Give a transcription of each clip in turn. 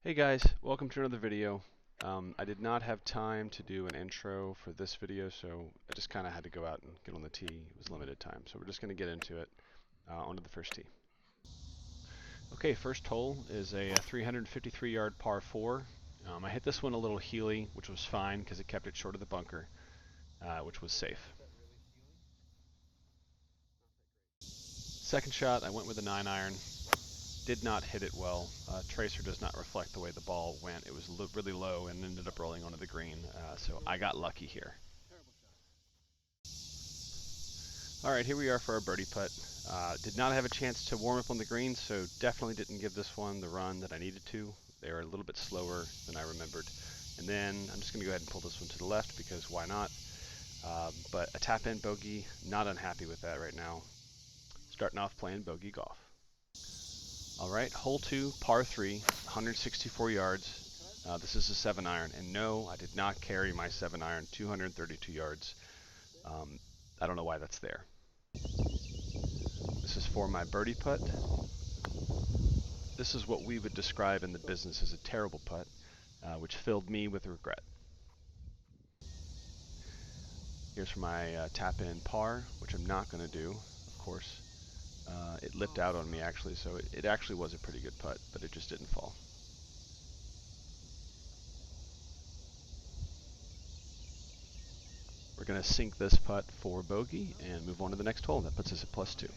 Hey guys, welcome to another video. I did not have time to do an intro for this video, so I just kind of had to go out and get on the tee. It was limited time, so we're just going to get into it. Onto the first tee. Okay, first hole is a 353-yard par 4. I hit this one a little heely, which was fine because it kept it short of the bunker, which was safe. Second shot, I went with a 9-iron. Did not hit it well. Tracer does not reflect the way the ball went. It was really low and ended up rolling onto the green, so I got lucky here. Alright, here we are for our birdie putt. Did not have a chance to warm up on the green, so definitely didn't give this one the run that I needed to. They were a little bit slower than I remembered. And then I'm just going to go ahead and pull this one to the left because why not? But a tap in bogey, not unhappy with that right now. Starting off playing bogey golf. Alright, hole 2, par 3, 164 yards. This is a 7-iron, and no, I did not carry my 7-iron 232 yards. I don't know why that's there. This is for my birdie putt. This is what we would describe in the business as a terrible putt, which filled me with regret. Here's for my tap-in par, which I'm not going to do, of course. It lipped out on me actually, so it actually was a pretty good putt, but it just didn't fall. We're going to sink this putt for bogey and move on to the next hole. That puts us at +2.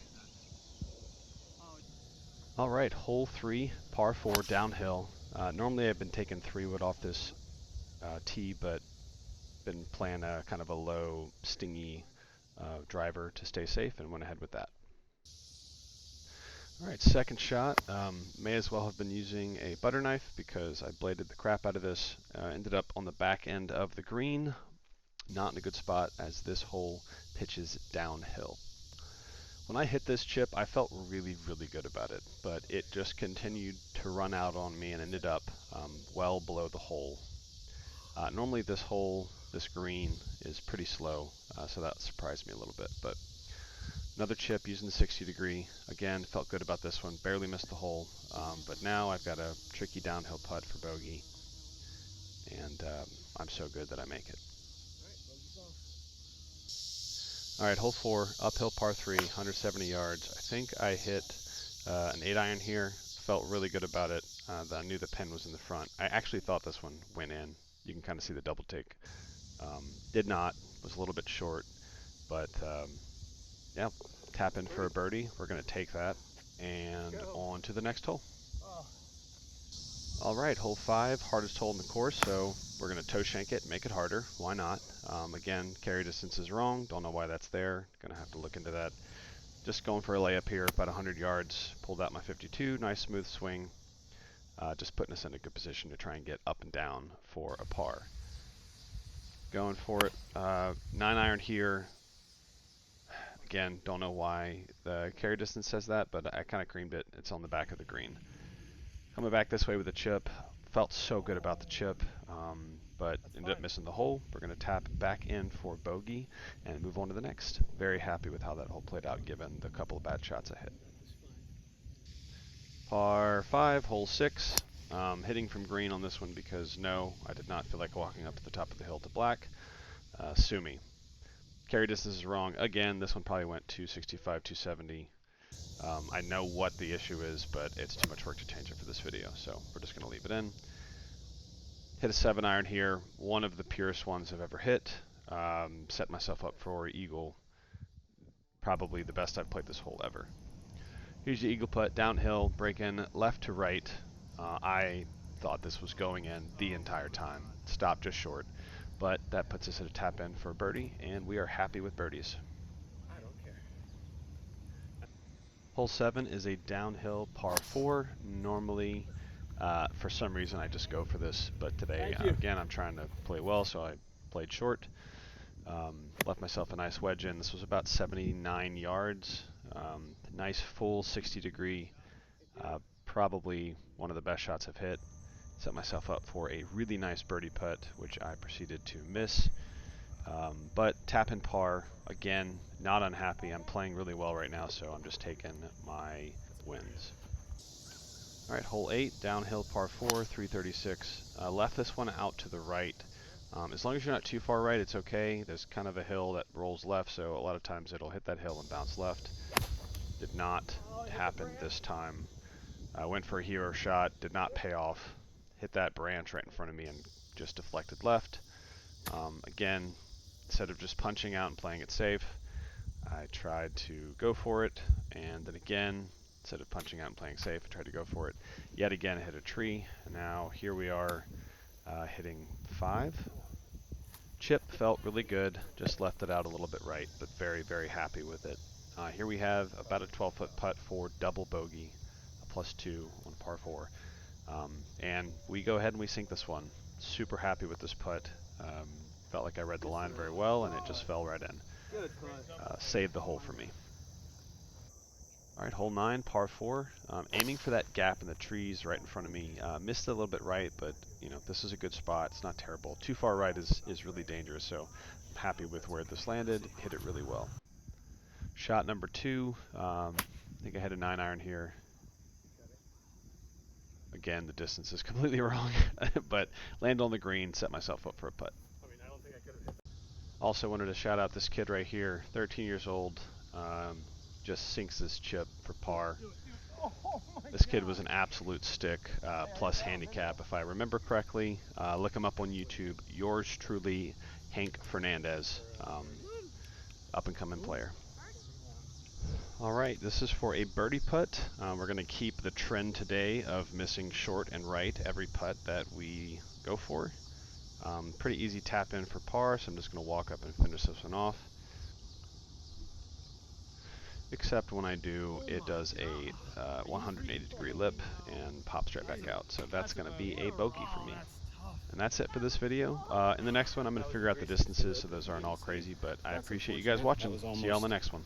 All right, hole 3, par 4, downhill. Normally I've been taking 3-wood off this tee, but been playing a kind of a low, stingy driver to stay safe and went ahead with that. All right, second shot. May as well have been using a butter knife because I bladed the crap out of this. Ended up on the back end of the green. Not in a good spot as this hole pitches downhill. When I hit this chip, I felt really good about it, but it just continued to run out on me and ended up well below the hole. Normally this hole, this green, is pretty slow, so that surprised me a little bit, but another chip using the 60 degree. Again, felt good about this one, barely missed the hole, but now I've got a tricky downhill putt for bogey, and I'm so good that I make it. All right, hole 4, uphill par 3, 170 yards. I think I hit an 8-iron here. Felt really good about it. I knew the pin was in the front. I actually thought this one went in. You can kind of see the double take. Did not. Was a little bit short, but yeah, tap in for a birdie. We're going to take that and on to the next hole. All right, hole 5, hardest hole in the course, so we're going to toe shank it, make it harder. Why not? Again, carry distance is wrong. Don't know why that's there. Going to have to look into that. Just going for a layup here, about 100 yards. Pulled out my 52. Nice smooth swing. Just putting us in a good position to try and get up and down for a par. Going for it. 9-iron here. Again, don't know why the carry distance says that, but I kind of creamed it. It's on the back of the green. Coming back this way with a chip. Felt so good about the chip, but ended up missing the hole. We're going to tap back in for bogey and move on to the next. Very happy with how that hole played out given the couple of bad shots I hit. Par 5, hole 6. Hitting from green on this one because no, I did not feel like walking up to the top of the hill to black. Sue me. Carry distance is wrong. Again, this one probably went 265, 270. I know what the issue is, but it's too much work to change it for this video, so we're just going to leave it in. Hit a 7-iron here, one of the purest ones I've ever hit. Set myself up for eagle, probably the best I've played this hole ever. Here's your eagle putt, downhill, break in left to right. I thought this was going in the entire time. Stopped just short, but that puts us at a tap in for a birdie, and we are happy with birdies. Hole 7 is a downhill par 4. Normally, for some reason, I just go for this, but today, again, I'm trying to play well, so I played short. Left myself a nice wedge in. This was about 79 yards. Nice full 60 degree. Probably one of the best shots I've hit. Set myself up for a really nice birdie putt, which I proceeded to miss. But tap and par, again, not unhappy. I'm playing really well right now, so I'm just taking my wins. All right, hole 8, downhill par 4, 336. Left this one out to the right. As long as you're not too far right, it's okay. There's kind of a hill that rolls left, so a lot of times it'll hit that hill and bounce left. Did not happen this time. I went for a hero shot, did not pay off. Hit that branch right in front of me and just deflected left. Again, instead of just punching out and playing it safe, I tried to go for it, and then again, instead of punching out and playing safe, I tried to go for it. Yet again, I hit a tree, and now here we are hitting 5. Chip felt really good, just left it out a little bit right, but very, very happy with it. Here we have about a 12-foot putt for double bogey, a +2 on par 4. And we go ahead and we sink this one. Super happy with this putt. Felt like I read the line very well, and it just fell right in. Saved the hole for me. All right, hole 9, par 4. Aiming for that gap in the trees right in front of me. Missed it a little bit right, but you know, this is a good spot. It's not terrible. Too far right is really dangerous, so I'm happy with where this landed. Hit it really well. Shot number 2. I think I had a 9-iron here. Again, the distance is completely wrong, but land on the green, set myself up for a putt. Also wanted to shout out this kid right here, 13 years old, just sinks this chip for par. This kid was an absolute stick, plus handicap, if I remember correctly. Look him up on YouTube. Yours truly, Hank Fernandez, up and coming player. All right, this is for a birdie putt. We're going to keep the trend today of missing short and right every putt that we go for. Pretty easy tap in for par, so I'm just going to walk up and finish this one off. Except when I do, it does a 180-degree lip and pops right back out. So that's going to be a bogey for me. And that's it for this video. In the next one, I'm going to figure out the distances so those aren't all crazy, but I appreciate you guys watching. See you all in the next one.